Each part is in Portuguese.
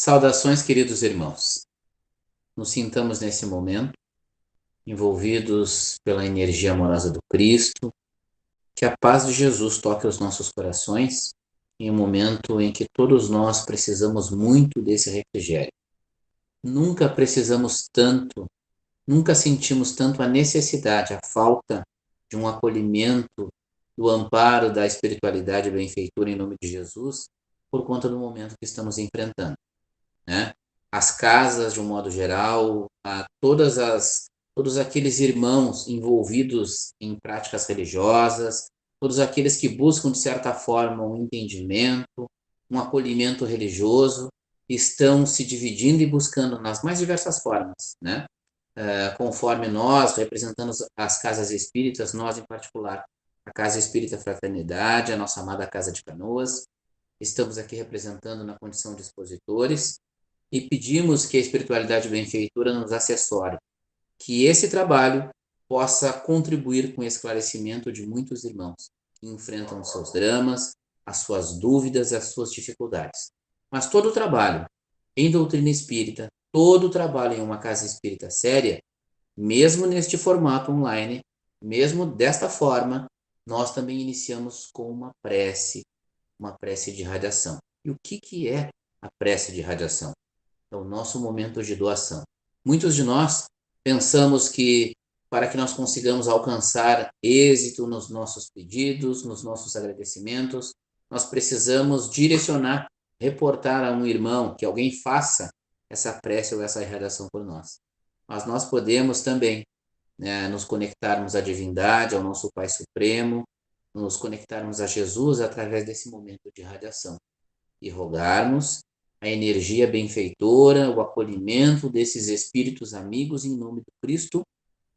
Saudações, queridos irmãos. Nos sintamos nesse momento envolvidos pela energia amorosa do Cristo, que a paz de Jesus toque os nossos corações em um momento em que todos nós precisamos muito desse refrigério. Nunca precisamos tanto, nunca sentimos tanto a necessidade, a falta de um acolhimento, do amparo da espiritualidade e benfeitura em nome de Jesus, por conta do momento que estamos enfrentando, né? As casas, de um modo geral, todos aqueles irmãos envolvidos em práticas religiosas, todos aqueles que buscam, de certa forma, um entendimento, um acolhimento religioso, estão se dividindo e buscando nas mais diversas formas, né? Conforme nós, representando as casas espíritas, nós em particular, a Casa Espírita Fraternidade, a nossa amada Casa de Canoas, estamos aqui representando na condição de expositores e pedimos que a espiritualidade benfeitora nos assessore, que esse trabalho possa contribuir com o esclarecimento de muitos irmãos que enfrentam os seus dramas, as suas dúvidas, as suas dificuldades. Mas todo o trabalho em doutrina espírita, todo o trabalho em uma casa espírita séria, mesmo neste formato online, mesmo desta forma, nós também iniciamos com uma prece de radiação. E o que é a prece de radiação? É o nosso momento de doação. Muitos de nós pensamos que para que nós consigamos alcançar êxito nos nossos pedidos, nos nossos agradecimentos, nós precisamos direcionar, reportar a um irmão, que alguém faça essa prece ou essa irradiação por nós. Mas nós podemos também, né, nos conectarmos à divindade, ao nosso Pai Supremo, nos conectarmos a Jesus através desse momento de radiação e rogarmos a energia benfeitora, o acolhimento desses espíritos amigos em nome do Cristo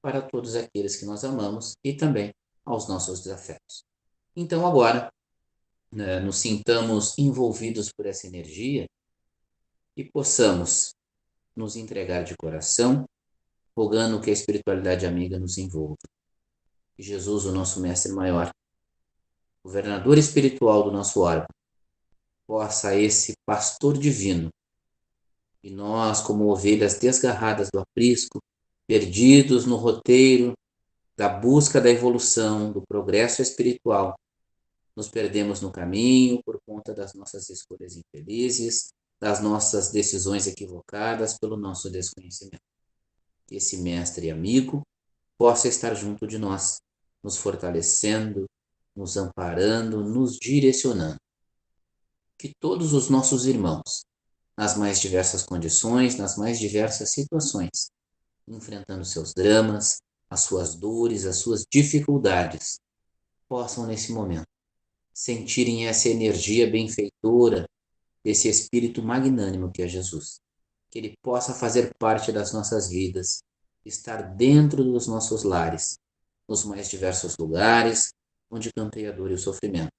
para todos aqueles que nós amamos e também aos nossos desafetos. Então agora, né, nos sintamos envolvidos por essa energia e possamos nos entregar de coração, rogando que a espiritualidade amiga nos envolva. Que Jesus, o nosso mestre maior, governador espiritual do nosso orbe, possa esse pastor divino, e nós, como ovelhas desgarradas do aprisco, perdidos no roteiro da busca da evolução, do progresso espiritual, nos perdemos no caminho por conta das nossas escolhas infelizes, das nossas decisões equivocadas pelo nosso desconhecimento. Que esse mestre e amigo possa estar junto de nós, nos fortalecendo, nos amparando, nos direcionando. Que todos os nossos irmãos, nas mais diversas condições, nas mais diversas situações, enfrentando seus dramas, as suas dores, as suas dificuldades, possam nesse momento sentirem essa energia benfeitora desse espírito magnânimo que é Jesus. Que ele possa fazer parte das nossas vidas, estar dentro dos nossos lares, nos mais diversos lugares onde campeia a dor e o sofrimento,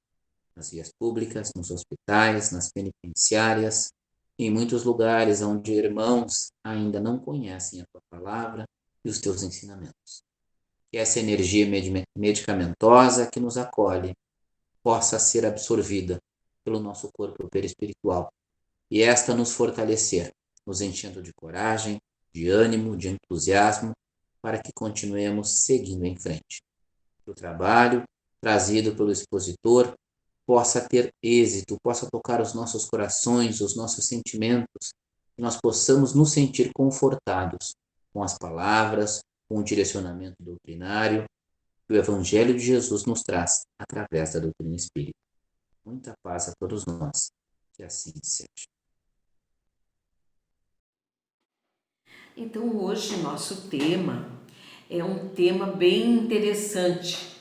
nas vias públicas, nos hospitais, nas penitenciárias, em muitos lugares onde irmãos ainda não conhecem a tua palavra e os teus ensinamentos. Que essa energia medicamentosa que nos acolhe possa ser absorvida pelo nosso corpo perispiritual e esta nos fortalecer, nos enchendo de coragem, de ânimo, de entusiasmo, para que continuemos seguindo em frente. Que o trabalho trazido pelo expositor possa ter êxito, possa tocar os nossos corações, os nossos sentimentos, que nós possamos nos sentir confortados com as palavras, com o direcionamento doutrinário que o Evangelho de Jesus nos traz através da doutrina espírita. Muita paz a todos nós. Que assim seja. Então, hoje, nosso tema é um tema bem interessante,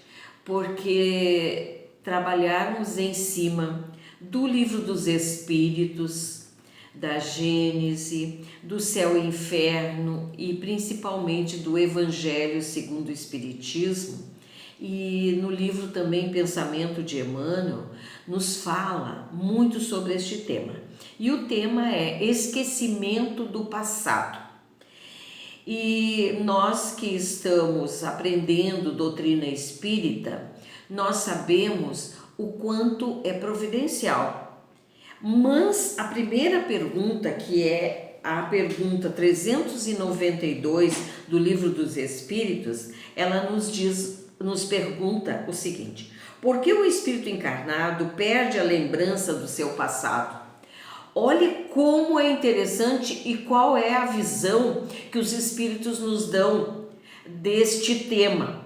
porque trabalharmos em cima do Livro dos Espíritos, da Gênese, do céu e inferno e principalmente do Evangelho segundo o Espiritismo. E no livro também Pensamento de Emmanuel nos fala muito sobre este tema. E o tema é esquecimento do passado. E nós que estamos aprendendo doutrina espírita, nós sabemos o quanto é providencial. Mas a primeira pergunta, que é a pergunta 392 do Livro dos Espíritos, ela nos pergunta o seguinte: por que o espírito encarnado perde a lembrança do seu passado? Olhe como é interessante e qual é a visão que os espíritos nos dão deste tema.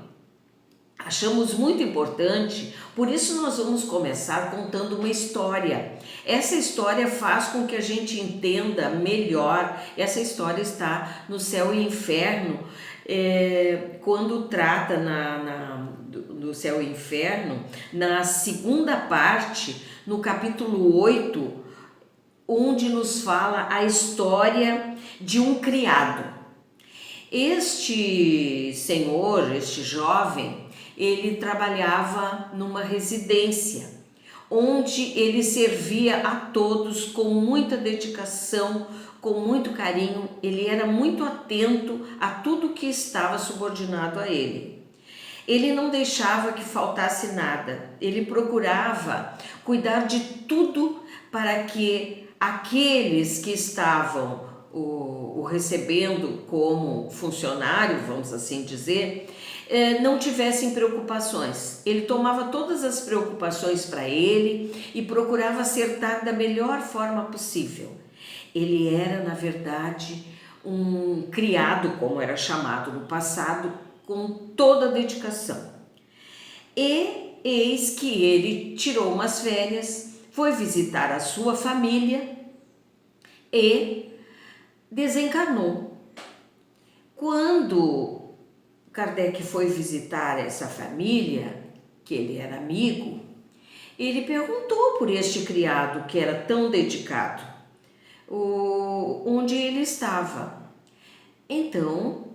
Achamos muito importante, por isso nós vamos começar contando uma história. Essa história faz com que a gente entenda melhor. Essa história está no Céu e Inferno, quando trata do Céu e Inferno, na segunda parte, no capítulo 8, onde nos fala a história de um criado. Este senhor, este jovem, ele trabalhava numa residência, onde ele servia a todos com muita dedicação, com muito carinho. Ele era muito atento a tudo que estava subordinado a ele. Ele não deixava que faltasse nada, ele procurava cuidar de tudo para que aqueles que estavam o recebendo como funcionário, vamos assim dizer, não tivessem preocupações. Ele tomava todas as preocupações para ele e procurava acertar da melhor forma possível. Ele era, na verdade, um criado, como era chamado no passado, com toda a dedicação. E eis que ele tirou umas férias, foi visitar a sua família e desencarnou. Quando Kardec foi visitar essa família, que ele era amigo, ele perguntou por este criado que era tão dedicado, onde ele estava. Então,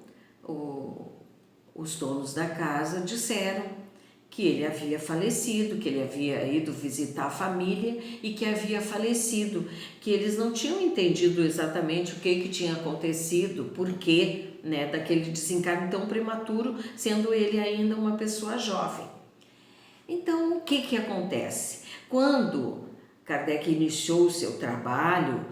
os donos da casa disseram que ele havia falecido, que ele havia ido visitar a família e que havia falecido, que eles não tinham entendido exatamente o que tinha acontecido, por quê, né, daquele desencarne tão prematuro, sendo ele ainda uma pessoa jovem. Então, o que acontece? Quando Kardec iniciou o seu trabalho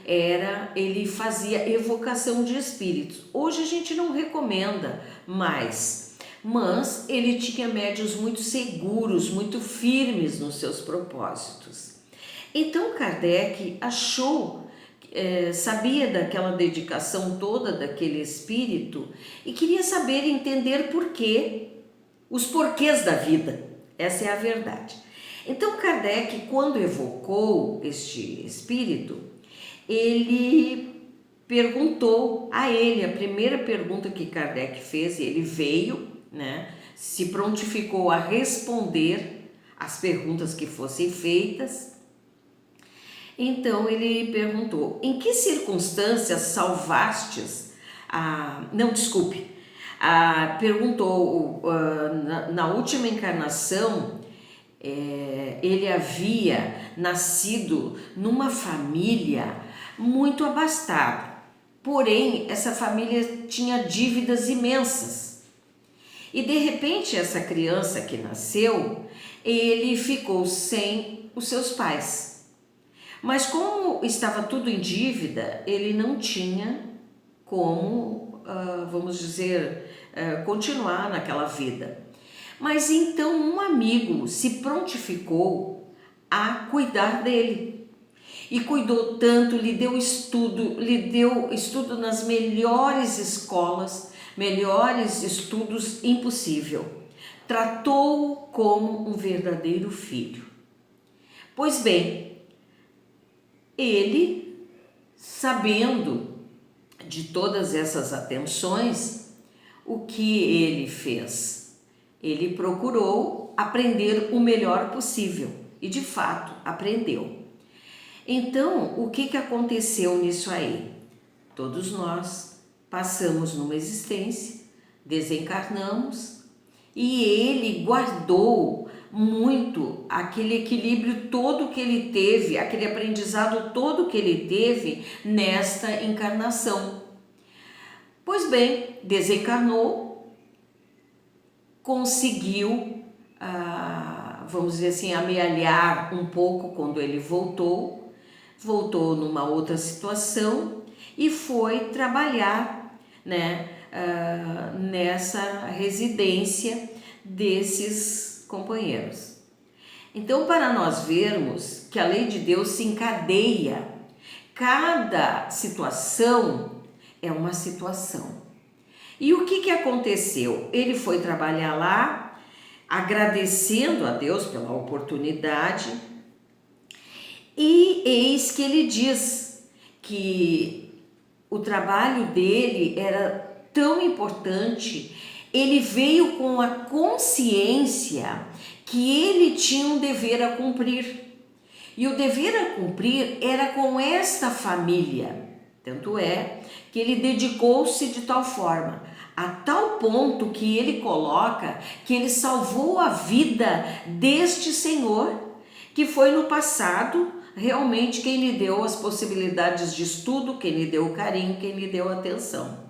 era, ele fazia evocação de espíritos. Hoje a gente não recomenda mais, mas ele tinha médiuns muito seguros, muito firmes nos seus propósitos. Então Kardec achou, sabia daquela dedicação toda daquele espírito e queria saber, entender os porquês da vida. Essa é a verdade. Então Kardec, quando evocou este espírito, ele perguntou a ele, a primeira pergunta que Kardec fez, ele veio, né, se prontificou a responder as perguntas que fossem feitas. Então ele perguntou: em que circunstâncias salvastes perguntou, na última encarnação, ele havia nascido numa família muito abastada, porém essa família tinha dívidas imensas. E de repente essa criança que nasceu, ele ficou sem os seus pais. Mas como estava tudo em dívida, ele não tinha como, vamos dizer, continuar naquela vida. Mas então um amigo se prontificou a cuidar dele. E cuidou tanto, lhe deu estudo nas melhores escolas, melhores estudos impossível. Tratou-o como um verdadeiro filho. Pois bem, ele, sabendo de todas essas atenções, o que ele fez? Ele procurou aprender o melhor possível e, de fato, aprendeu. Então, o que aconteceu nisso aí? Todos nós passamos numa existência, desencarnamos e ele guardou muito aquele equilíbrio todo que ele teve, aquele aprendizado todo que ele teve nesta encarnação. Pois bem, desencarnou, conseguiu, vamos dizer assim, amealhar um pouco quando ele voltou numa outra situação e foi trabalhar, né, nessa residência desses companheiros. Então, para nós vermos que a lei de Deus se encadeia, cada situação é uma situação. E o que aconteceu? Ele foi trabalhar lá, agradecendo a Deus pela oportunidade, e eis que ele diz que o trabalho dele era tão importante, ele veio com a consciência que ele tinha um dever a cumprir. E o dever a cumprir era com esta família. Tanto é que ele dedicou-se de tal forma, a tal ponto que ele coloca que ele salvou a vida deste senhor, que foi no passado realmente quem lhe deu as possibilidades de estudo, quem lhe deu o carinho, quem lhe deu a atenção.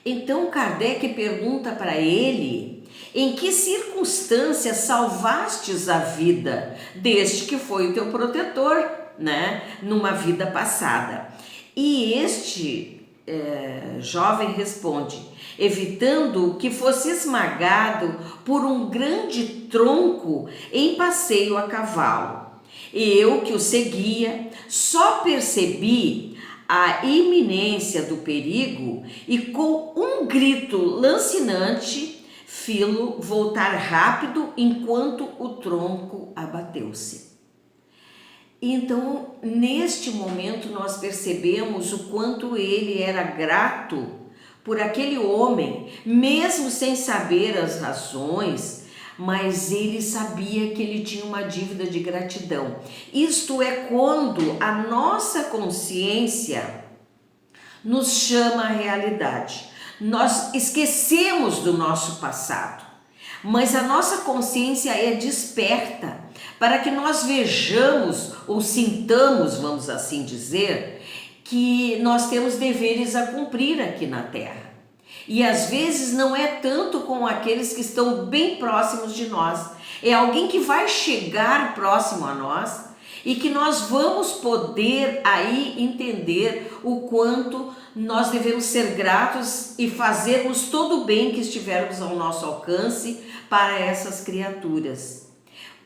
Então Kardec pergunta para ele: em que circunstâncias salvastes a vida deste que foi o teu protetor, né, numa vida passada? E este jovem responde: evitando que fosse esmagado por um grande tronco em passeio a cavalo. E eu que o seguia, só percebi a iminência do perigo e com um grito lancinante fi-lo voltar rápido enquanto o tronco abateu-se. Então, neste momento, nós percebemos o quanto ele era grato por aquele homem, mesmo sem saber as razões, mas ele sabia que ele tinha uma dívida de gratidão. Isto é quando a nossa consciência nos chama à realidade. Nós esquecemos do nosso passado, mas a nossa consciência é desperta para que nós vejamos ou sintamos, vamos assim dizer, que nós temos deveres a cumprir aqui na Terra. E às vezes não é tanto com aqueles que estão bem próximos de nós, é alguém que vai chegar próximo a nós e que nós vamos poder aí entender o quanto nós devemos ser gratos e fazermos todo o bem que estivermos ao nosso alcance para essas criaturas.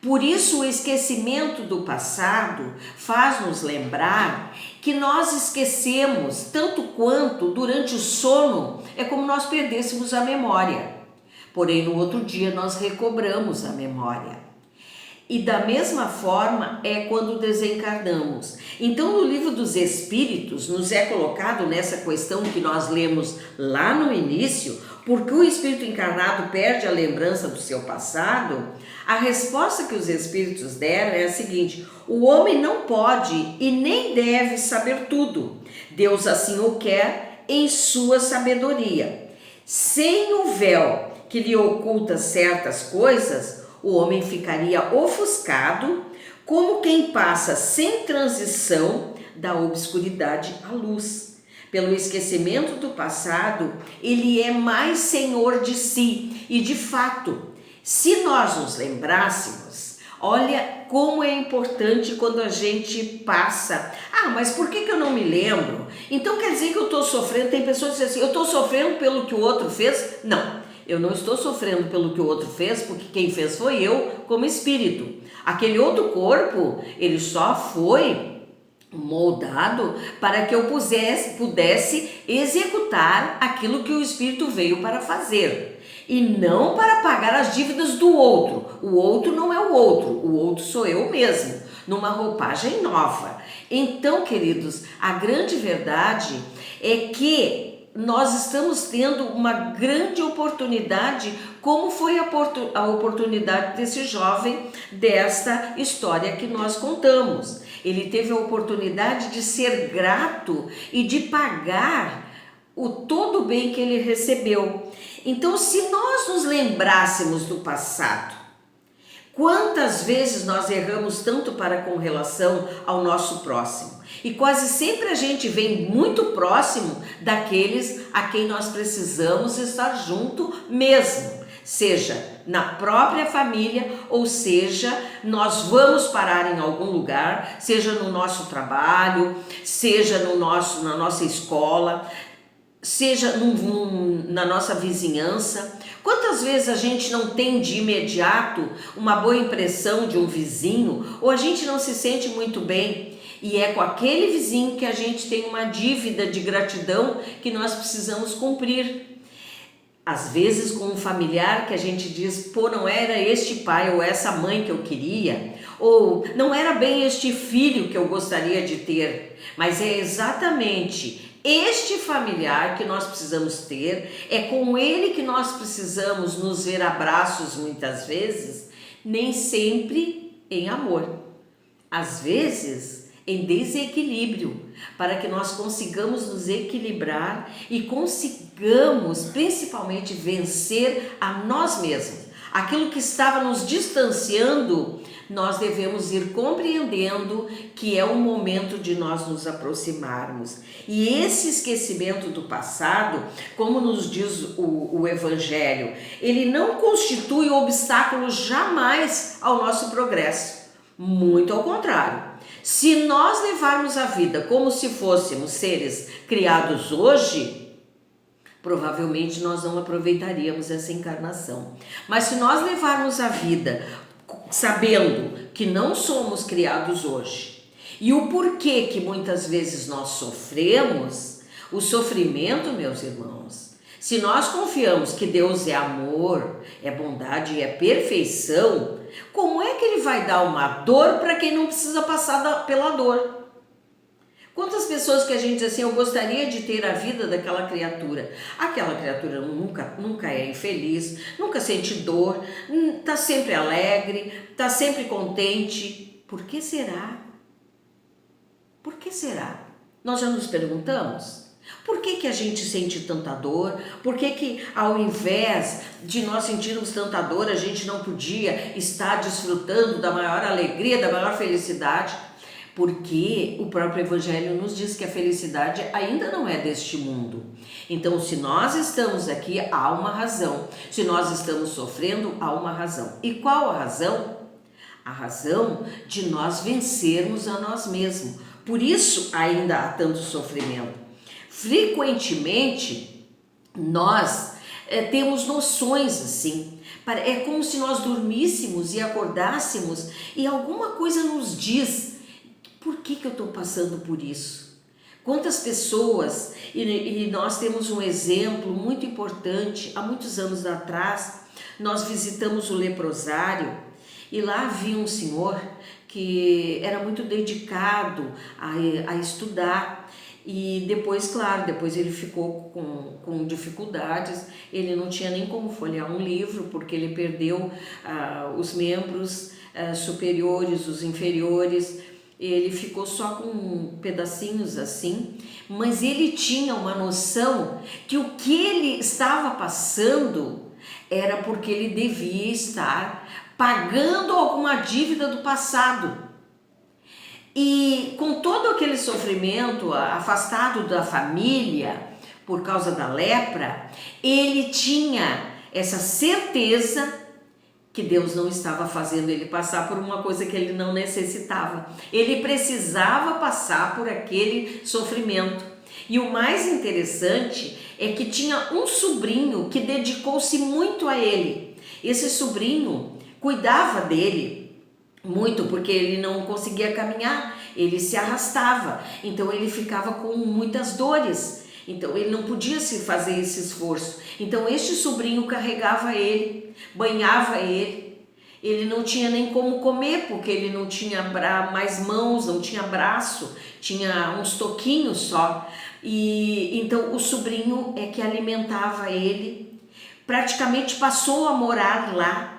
Por isso, o esquecimento do passado faz-nos lembrar que nós esquecemos tanto quanto durante o sono é como nós perdêssemos a memória. Porém, no outro dia nós recobramos a memória. E da mesma forma é quando desencarnamos. Então, no Livro dos Espíritos, nos é colocado nessa questão que nós lemos lá no início, porque o espírito encarnado perde a lembrança do seu passado. A resposta que os espíritos deram é a seguinte: o homem não pode e nem deve saber tudo. Deus assim o quer em sua sabedoria. Sem o véu que lhe oculta certas coisas, o homem ficaria ofuscado, como quem passa sem transição da obscuridade à luz. Pelo esquecimento do passado, ele é mais senhor de si. E de fato, se nós nos lembrássemos, olha como é importante quando a gente passa. Ah, mas por que eu não me lembro? Então quer dizer que eu estou sofrendo? Tem pessoas que dizem assim, eu estou sofrendo pelo que o outro fez? Não. Eu não estou sofrendo pelo que o outro fez, porque quem fez foi eu, como espírito. Aquele outro corpo, ele só foi moldado para que eu pudesse executar aquilo que o espírito veio para fazer. E não para pagar as dívidas do outro. O outro não é o outro sou eu mesmo, numa roupagem nova. Então, queridos, a grande verdade é que nós estamos tendo uma grande oportunidade, como foi a oportunidade desse jovem, desta história que nós contamos. Ele teve a oportunidade de ser grato e de pagar todo o bem que ele recebeu. Então, se nós nos lembrássemos do passado, quantas vezes nós erramos tanto com relação ao nosso próximo? E quase sempre a gente vem muito próximo daqueles a quem nós precisamos estar junto mesmo, seja na própria família, ou seja, nós vamos parar em algum lugar, seja no nosso trabalho, seja na nossa escola, seja na nossa vizinhança. Quantas vezes a gente não tem de imediato uma boa impressão de um vizinho, ou a gente não se sente muito bem, e é com aquele vizinho que a gente tem uma dívida de gratidão que nós precisamos cumprir. Às vezes com um familiar que a gente diz, pô, não era este pai ou essa mãe que eu queria, ou não era bem este filho que eu gostaria de ter, mas é exatamente este familiar que nós precisamos ter, é com ele que nós precisamos nos ver abraços muitas vezes, nem sempre em amor, às vezes em desequilíbrio, para que nós consigamos nos equilibrar e consigamos principalmente vencer a nós mesmos. Aquilo que estava nos distanciando, nós devemos ir compreendendo que é o momento de nós nos aproximarmos. E esse esquecimento do passado, como nos diz o Evangelho, ele não constitui obstáculo jamais ao nosso progresso. Muito ao contrário. Se nós levarmos a vida como se fôssemos seres criados hoje, provavelmente nós não aproveitaríamos essa encarnação. Mas se nós levarmos a vida sabendo que não somos criados hoje, e o porquê que muitas vezes nós sofremos, o sofrimento, meus irmãos, se nós confiamos que Deus é amor, é bondade e é perfeição, como é que Ele vai dar uma dor para quem não precisa passar pela dor? Quantas pessoas que a gente diz assim, eu gostaria de ter a vida daquela criatura. Aquela criatura nunca é infeliz, nunca sente dor, está sempre alegre, está sempre contente. Por que será? Por que será? Nós já nos perguntamos? Por que a gente sente tanta dor? Por que ao invés de nós sentirmos tanta dor, a gente não podia estar desfrutando da maior alegria, da maior felicidade? Porque o próprio Evangelho nos diz que a felicidade ainda não é deste mundo. Então, se nós estamos aqui, há uma razão. Se nós estamos sofrendo, há uma razão. E qual a razão? A razão de nós vencermos a nós mesmos. Por isso ainda há tanto sofrimento. Frequentemente, nós temos noções assim. É como se nós dormíssemos e acordássemos e alguma coisa nos diz: por que eu estou passando por isso? Quantas pessoas, e nós temos um exemplo muito importante, há muitos anos atrás, nós visitamos o leprosário e lá havia um senhor que era muito dedicado a estudar. E depois, claro, depois ele ficou com dificuldades, ele não tinha nem como folhear um livro, porque ele perdeu os membros superiores, os inferiores, ele ficou só com pedacinhos assim, mas ele tinha uma noção que o que ele estava passando era porque ele devia estar pagando alguma dívida do passado. E com todo aquele sofrimento, afastado da família por causa da lepra, ele tinha essa certeza que Deus não estava fazendo ele passar por uma coisa que ele não necessitava. Ele precisava passar por aquele sofrimento. E o mais interessante é que tinha um sobrinho que dedicou-se muito a ele. Esse sobrinho cuidava dele muito, porque ele não conseguia caminhar, ele se arrastava, então ele ficava com muitas dores, então ele não podia se fazer esse esforço. Então este sobrinho carregava ele, banhava ele não tinha nem como comer, porque ele não tinha mais mãos, não tinha braço, tinha uns toquinhos só, e então o sobrinho é que alimentava ele, praticamente passou a morar lá.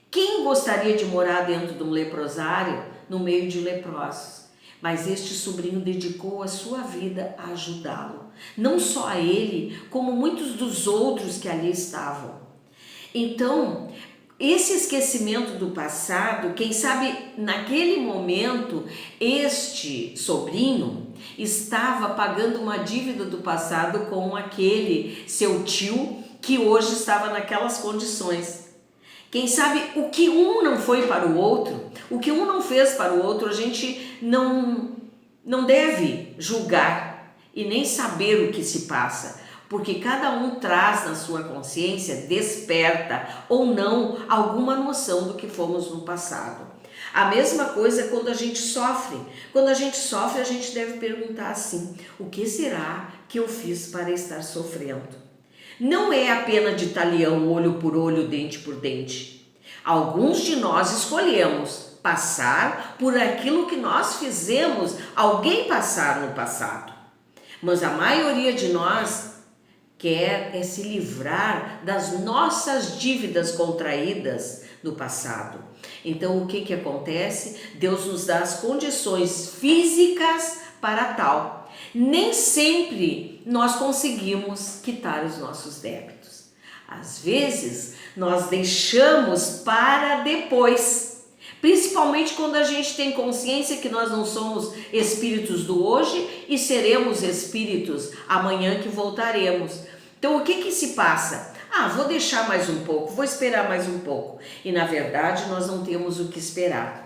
Quem gostaria de morar dentro de um leprosário, no meio de leprosos? Mas este sobrinho dedicou a sua vida a ajudá-lo. Não só a ele, como muitos dos outros que ali estavam. Então, esse esquecimento do passado, quem sabe naquele momento, este sobrinho estava pagando uma dívida do passado com aquele seu tio que hoje estava naquelas condições. Quem sabe o que um não foi para o outro, o que um não fez para o outro, a gente não deve julgar e nem saber o que se passa, porque cada um traz na sua consciência, desperta ou não, alguma noção do que fomos no passado. A mesma coisa quando a gente sofre. Quando a gente sofre, a gente deve perguntar assim: o que será que eu fiz para estar sofrendo? Não é a pena de talião, olho por olho, dente por dente. Alguns de nós escolhemos passar por aquilo que nós fizemos alguém passar no passado. Mas a maioria de nós quer se livrar das nossas dívidas contraídas no passado. Então, o que acontece? Deus nos dá as condições físicas para tal. Nem sempre nós conseguimos quitar os nossos débitos. Às vezes, nós deixamos para depois. Principalmente quando a gente tem consciência que nós não somos espíritos do hoje e seremos espíritos amanhã que voltaremos. Então o que se passa? Vou deixar mais um pouco, vou esperar mais um pouco. E na verdade nós não temos o que esperar.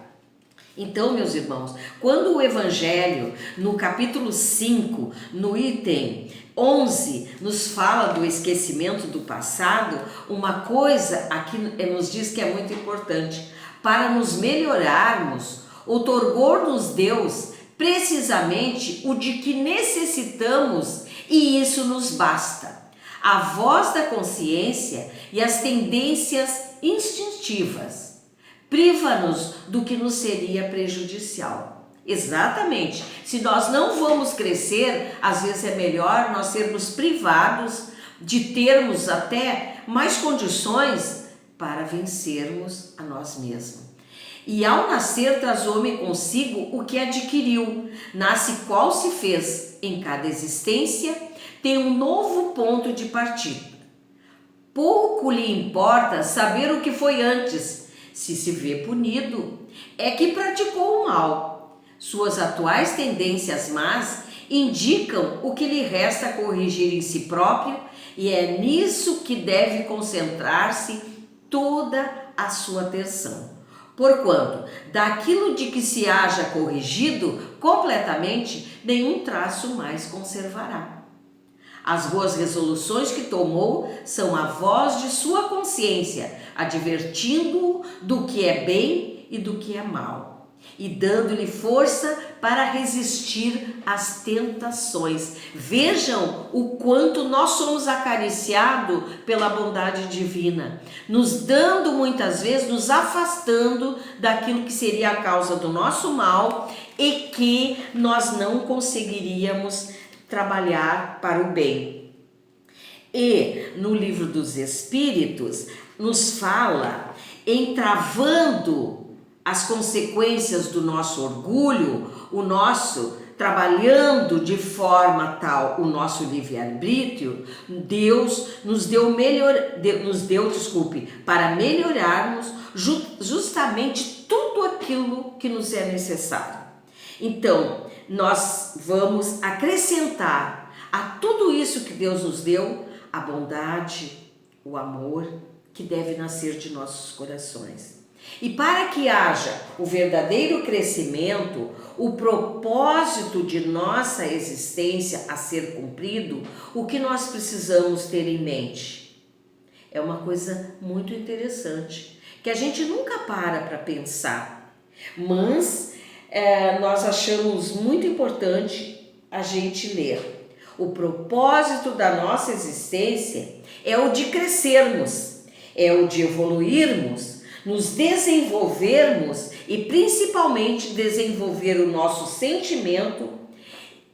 Então, meus irmãos, quando o Evangelho, no capítulo 5, no item 11, nos fala do esquecimento do passado, uma coisa aqui nos diz que é muito importante. Para nos melhorarmos, outorgou-nos Deus precisamente o de que necessitamos e isso nos basta. A voz da consciência e as tendências instintivas priva-nos do que nos seria prejudicial. Exatamente. Se nós não vamos crescer, às vezes é melhor nós sermos privados de termos até mais condições para vencermos a nós mesmos. E ao nascer traz o homem consigo o que adquiriu, nasce qual se fez. Em cada existência tem um novo ponto de partida. Pouco lhe importa saber o que foi antes. Se se vê punido, é que praticou o mal. Suas atuais tendências más indicam o que lhe resta corrigir em si próprio e é nisso que deve concentrar-se toda a sua atenção. Porquanto, daquilo de que se haja corrigido completamente, nenhum traço mais conservará. As boas resoluções que tomou são a voz de sua consciência, advertindo-o do que é bem e do que é mal, e dando-lhe força para resistir às tentações. Vejam o quanto nós somos acariciados pela bondade divina, nos dando muitas vezes, nos afastando daquilo que seria a causa do nosso mal e que nós não conseguiríamos trabalhar para o bem. E no livro dos Espíritos nos fala em travando as consequências do nosso orgulho, o nosso trabalhando de forma tal o nosso livre-arbítrio, Deus nos deu para melhorarmos justamente tudo aquilo que nos é necessário. Então, nós vamos acrescentar a tudo isso que Deus nos deu a bondade, o amor que deve nascer de nossos corações. E para que haja o verdadeiro crescimento, o propósito de nossa existência a ser cumprido, o que nós precisamos ter em mente? É uma coisa muito interessante, que a gente nunca para pensar, mas nós achamos muito importante a gente ler. O propósito da nossa existência é o de crescermos, é o de evoluirmos, nos desenvolvermos e principalmente desenvolver o nosso sentimento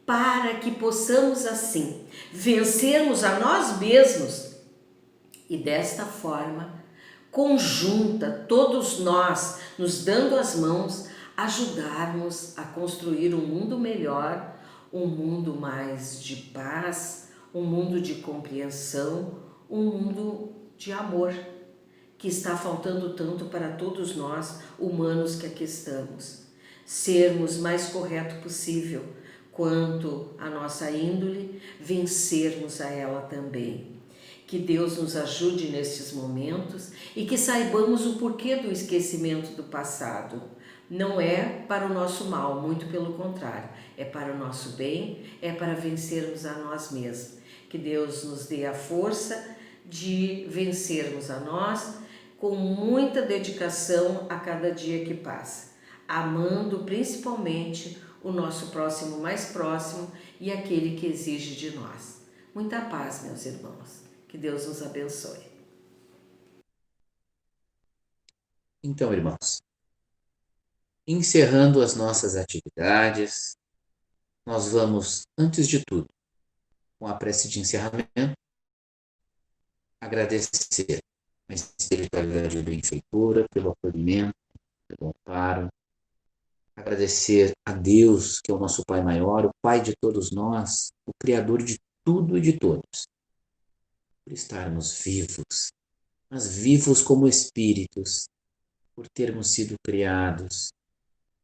para que possamos assim vencermos a nós mesmos e desta forma conjunta, todos nós nos dando as mãos, ajudarmos a construir um mundo melhor, um mundo mais de paz, um mundo de compreensão, um mundo de amor, que está faltando tanto para todos nós, humanos que aqui estamos. Sermos mais correto possível quanto à nossa índole, vencermos a ela também. Que Deus nos ajude nestes momentos e que saibamos o porquê do esquecimento do passado. Não é para o nosso mal, muito pelo contrário, é para o nosso bem, é para vencermos a nós mesmos. Que Deus nos dê a força de vencermos a nós com muita dedicação a cada dia que passa, amando principalmente o nosso próximo mais próximo e aquele que exige de nós. Muita paz, meus irmãos. Que Deus nos abençoe. Então, irmãos, encerrando as nossas atividades, nós vamos, antes de tudo, com a prece de encerramento, agradecer a espiritualidade do benfeitora pelo acolhimento, pelo amparo, agradecer a Deus, que é o nosso Pai maior, o Pai de todos nós, o Criador de tudo e de todos, por estarmos vivos, mas vivos como espíritos, por termos sido criados,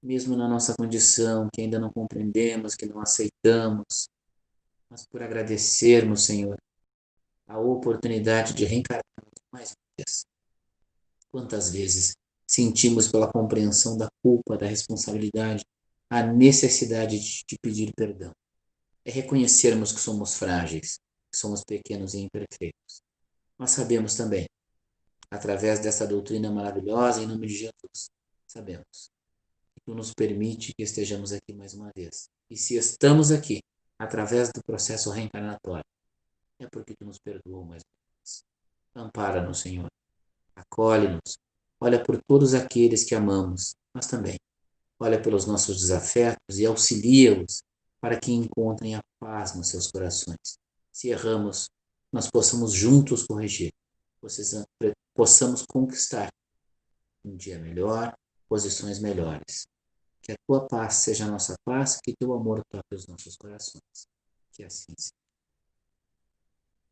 mesmo na nossa condição que ainda não compreendemos, que não aceitamos, mas por agradecermos, Senhor, a oportunidade de reencarnarmos mais uma vez. Quantas vezes sentimos pela compreensão da culpa, da responsabilidade, a necessidade de pedir perdão. É reconhecermos que somos frágeis, que somos pequenos e imperfeitos. Mas sabemos também, através dessa doutrina maravilhosa, em nome de Jesus, sabemos que Tu nos permite que estejamos aqui mais uma vez. E se estamos aqui, através do processo reencarnatório, é porque Tu nos perdoou mais uma vez. Ampara-nos, Senhor. Acolhe-nos. Olha por todos aqueles que amamos, mas também olha pelos nossos desafetos e auxilia-os para que encontrem a paz nos seus corações. Se erramos, nós possamos juntos corrigir, possamos conquistar um dia melhor, posições melhores. Que a Tua paz seja a nossa paz, que Teu amor toque os nossos corações. Que assim seja.